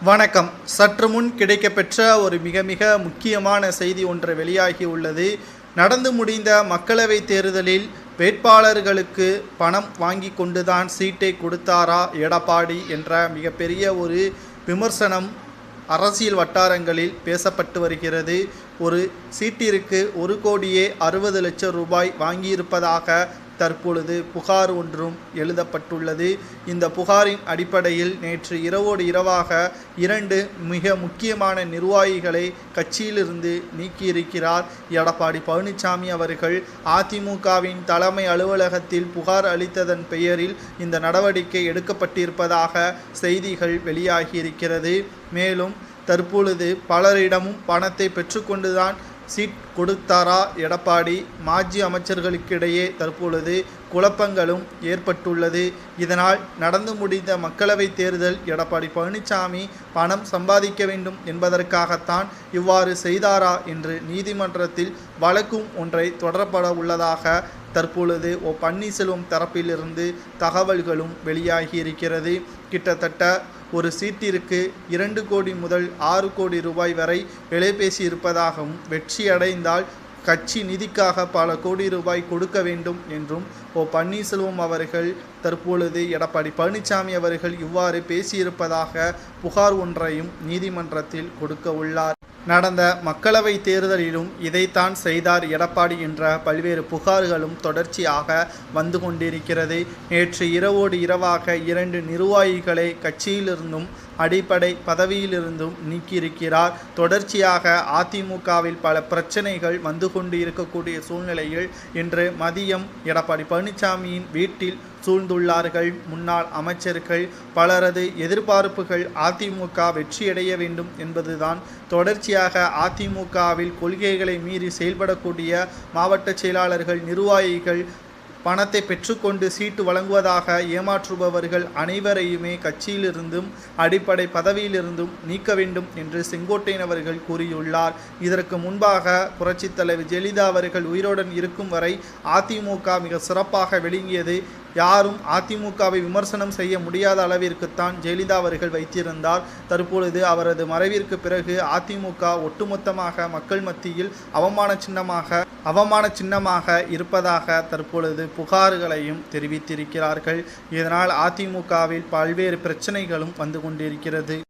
வணக்கம். சற்று முன் கிடைக்கப்பெற்ற ஒரு மிக மிக முக்கியமான செய்தி ஒன்று வெளியாகி உள்ளது. நடந்து முடிந்த மக்களவைத் தேர்தலில் வேட்பாளர்களுக்கு பணம் வாங்கி கொண்டுதான் சீட்டை கொடுத்தாரா எடப்பாடி என்ற மிகப்பெரிய ஒரு விமர்சனம் அரசியல் வட்டாரங்களில் பேசப்பட்டு வருகிறது. ஒரு சீட்டிற்கு 1,60,00,000 ரூபாய் வாங்கியிருப்பதாக தற்பொழுது புகார் ஒன்றும் எழுதப்பட்டுள்ளது. இந்த புகாரின் அடிப்படையில் நேற்று இரவோடு இரவாக 2 மிக முக்கியமான நிர்வாகிகளை கட்சியிலிருந்து நீக்கியிருக்கிறார் எடப்பாடி பழனிசாமி அவர்கள். அதிமுகவின் தலைமை அலுவலகத்தில் புகார் அளித்ததன் பெயரில் இந்த நடவடிக்கை எடுக்கப்பட்டிருப்பதாக செய்திகள் வெளியாகியிருக்கிறது. மேலும் தற்பொழுது பலரிடமும் பணத்தை பெற்றுக்கொண்டுதான் சீட் கொடுத்தாரா எடப்பாடி? மாஜி அமைச்சர்களுக்கிடையே தற்பொழுது குழப்பங்களும் ஏற்பட்டுள்ளது. இதனால் நடந்து முடிந்த மக்களவைத் தேர்தல் எடப்பாடி பழனிசாமி பணம் சம்பாதிக்க வேண்டும் என்பதற்காகத்தான் இவ்வாறு செய்தாரா என்று நீதிமன்றத்தில் வழக்கும் ஒன்றை தொடரப்பட உள்ளதாக தற்பொழுது பன்னீர்செல்வம் தரப்பிலிருந்து தகவல்களும் வெளியாகி இருக்கிறது. கிட்டத்தட்ட ஒரு சீட்டிற்கு 2 கோடி முதல் 6 கோடி ரூபாய் வரை விலை பேசியிருப்பதாகவும், வெற்றியடைந்தால் கட்சி நிதிக்காக பல கோடி ரூபாய் கொடுக்க வேண்டும் என்றும் பன்னீர்செல்வம் அவர்கள் தற்பொழுது எடப்பாடி பழனிசாமி அவர்கள் இவ்வாறு பேசியிருப்பதாக புகார் ஒன்றையும் நீதிமன்றத்தில் கொடுக்க உள்ளார். நடந்த மக்களவைத் தேர்தலிலும் இதைத்தான் செய்தார் எடப்பாடி என்ற பல்வேறு புகார்களும் தொடர்ச்சியாக வந்து கொண்டிருக்கிறது. நேற்று இரவோடு இரவாக 2 நிர்வாகிகளை கட்சியிலிருந்தும் அடிப்படை பதவியிலிருந்தும் நீக்கியிருக்கிறார். தொடர்ச்சியாக அதிமுகவில் பல பிரச்சனைகள் வந்து கொண்டு இருக்கக்கூடிய சூழ்நிலையில் இன்று மதியம் எடப்பாடி பழனிசாமியின் வீட்டில் சூழ்ந்துள்ளார்கள் முன்னாள் அமைச்சர்கள். பலரது எதிர்பார்ப்புகள் அதிமுக வெற்றியடைய வேண்டும் என்பதுதான். தொடர்ச்சியாக அதிமுகவில் கொள்கைகளை மீறி செயல்படக்கூடிய மாவட்ட செயலாளர்கள், நிர்வாகிகள் பணத்தை பெற்றுக்கொண்டு சீட்டு வழங்குவதாக ஏமாற்றுபவர்கள் அனைவரையுமே கட்சியிலிருந்தும் அடிப்படை பதவியிலிருந்தும் நீக்க வேண்டும் என்று செங்கோட்டையன் அவர்கள் கூறியுள்ளார். இதற்கு முன்பாக புரட்சித் தலைவர் ஜெயலலிதா அவர்கள் உயிரோடன் இருக்கும் வரை அதிமுக மிக சிறப்பாக விளங்கியது. யாரும் அதிமுகவை விமர்சனம் செய்ய முடியாத அளவிற்குத்தான் ஜெயலலிதா அவர்கள் வைத்திருந்தார். தற்பொழுது அவரது மறைவிற்கு பிறகு அதிமுக ஒட்டுமொத்தமாக மக்கள் மத்தியில் அவமான சின்னமாக இருப்பதாக தற்பொழுது புகார்களையும் தெரிவித்திருக்கிறார்கள். இதனால் அதிமுகவில் பல்வேறு பிரச்சனைகளும் வந்து கொண்டிருக்கிறது.